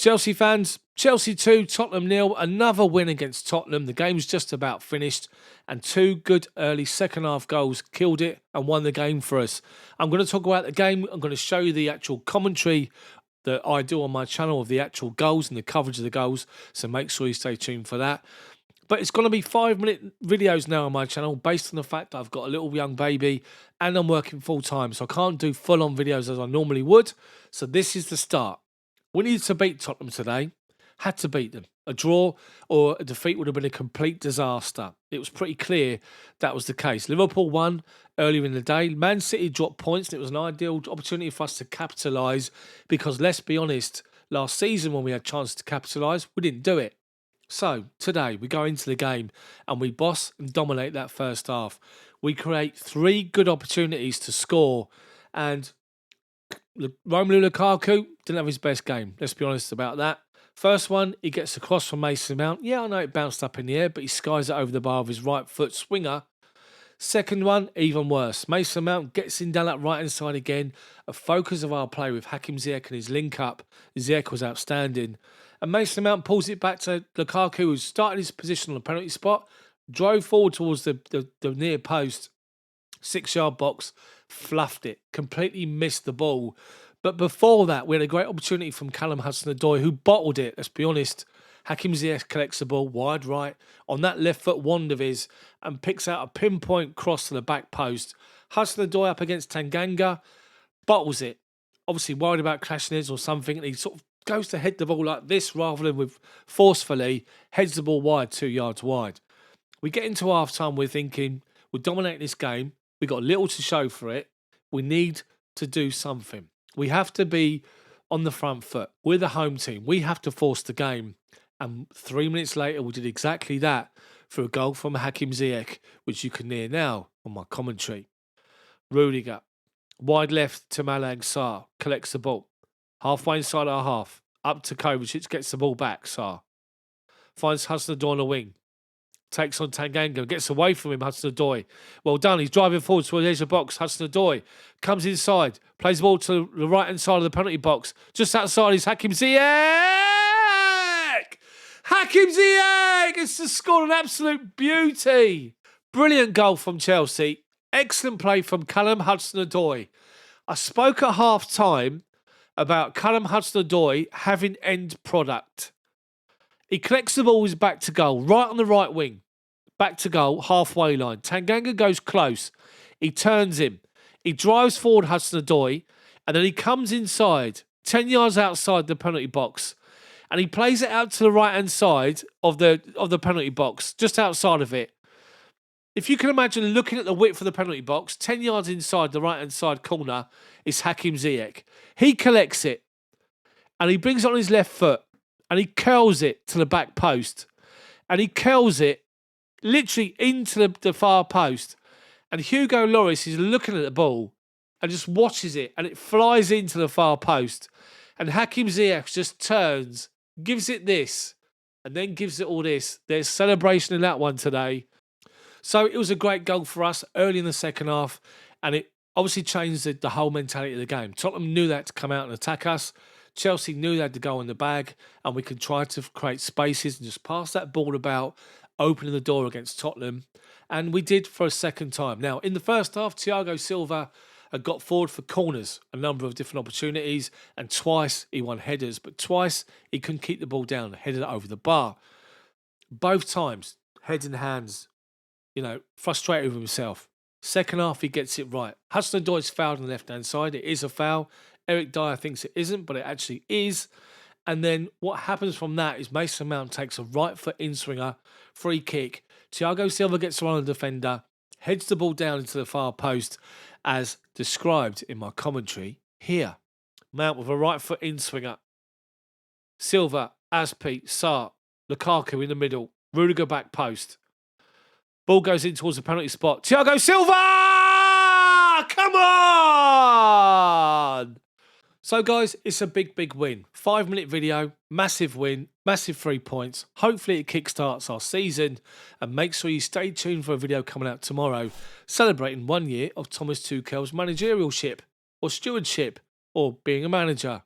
Chelsea fans, Chelsea 2, Tottenham 0. Another win against Tottenham. The game's just about finished, and two good early second half goals killed it and won the game for us. I'm going to talk about the game. I'm going to show you the actual commentary that I do on my channel of the actual goals and the coverage of the goals, so make sure you stay tuned for that. But it's going to be 5-minute videos now on my channel based on the fact that I've got a little young baby and I'm working full time, so I can't do full-on videos as I normally would. So this is the start. We needed to beat Tottenham today. Had to beat them. A draw or a defeat would have been a complete disaster. It was pretty clear that was the case. Liverpool won earlier in the day. Man City dropped points, and it was an ideal opportunity for us to capitalise because, let's be honest, last season when we had chances to capitalise, we didn't do it. So today we go into the game and we boss and dominate that first half. We create 3 good opportunities to score, and Romelu Lukaku didn't have his best game. Let's be honest about that. First one, he gets across from Mason Mount. Yeah, I know it bounced up in the air, but he skies it over the bar with his right foot swinger. Second one, even worse. Mason Mount gets in down that right-hand side again. A focus of our play with Hakim Ziyech and his link-up. Ziyech was outstanding. And Mason Mount pulls it back to Lukaku, who started his position on the penalty spot, drove forward towards the near post, 6-yard box, fluffed it, completely missed the ball. But before that, we had a great opportunity from Callum Hudson-Odoi, who bottled it, let's be honest. Hakim Ziyech collects the ball wide right on that left foot wand of his and picks out a pinpoint cross to the back post. Hudson-Odoi up against Tanganga, bottles it. Obviously worried about clashing heads or something, and he sort of goes to head the ball like this rather than with forcefully, heads the ball wide, 2 yards wide. We get into half-time, we're thinking, we'll dominate this game. We've got little to show for it. We need to do something. We have to be on the front foot. We're the home team. We have to force the game. And 3 minutes later, we did exactly that for a goal from Hakim Ziyech, which you can hear now on my commentary. Rudiger, wide left to Malang Sarr, collects the ball. Halfway inside our half, up to Kovacic, gets the ball back, Sarr. Finds Hudson-Odoi on the wing. Takes on Tanganga, gets away from him, Hudson-Odoi. Well done, he's driving forward towards the edge of the box. Hudson-Odoi comes inside, plays the ball to the right-hand side of the penalty box. Just outside is Hakim Ziyech! Hakim Ziyech! It's just scored an absolute beauty. Brilliant goal from Chelsea. Excellent play from Callum Hudson-Odoi. I spoke at half-time about Callum Hudson-Odoi having end product. He collects the ball, he's back to goal, right on the right wing. Back to goal, halfway line. Tanganga goes close. He turns him. He drives forward Hudson-Odoi, and then he comes inside, 10 yards outside the penalty box, and he plays it out to the right-hand side of the penalty box, just outside of it. If you can imagine looking at the width of the penalty box, 10 yards inside the right-hand side corner is Hakim Ziyech. He collects it, and he brings it on his left foot, and he curls it to the back post. And he curls it literally into the far post. And Hugo Lloris is looking at the ball and just watches it, and it flies into the far post. And Hakim Ziyech just turns, gives it this, and then gives it all this. There's celebration in that one today. So it was a great goal for us early in the second half, and it obviously changed the whole mentality of the game. Tottenham knew that to come out and attack us. Chelsea knew they had to go in the bag, and we could try to create spaces and just pass that ball about, opening the door against Tottenham. And we did for a second time. Now, in the first half, Thiago Silva had got forward for corners, a number of different opportunities, and twice he won headers, but twice he couldn't keep the ball down, headed it over the bar. Both times, heads and hands, frustrated with himself. Second half, he gets it right. Hudson-Odoi's fouled on the left-hand side. It is a foul. Eric Dyer thinks it isn't, but it actually is. And then what happens from that is Mason Mount takes a right foot in-swinger, free kick. Thiago Silva gets around the defender, heads the ball down into the far post, as described in my commentary here. Mount with a right foot in-swinger. Silva, Aspi, Sarr, Lukaku in the middle. Rudiger back post. Ball goes in towards the penalty spot. Thiago Silva! Come on! So, guys, it's a big, big win. 5-minute video, massive win, massive 3 points. Hopefully it kickstarts our season. And make sure you stay tuned for a video coming out tomorrow celebrating 1 year of Thomas Tuchel's managerialship or stewardship or being a manager.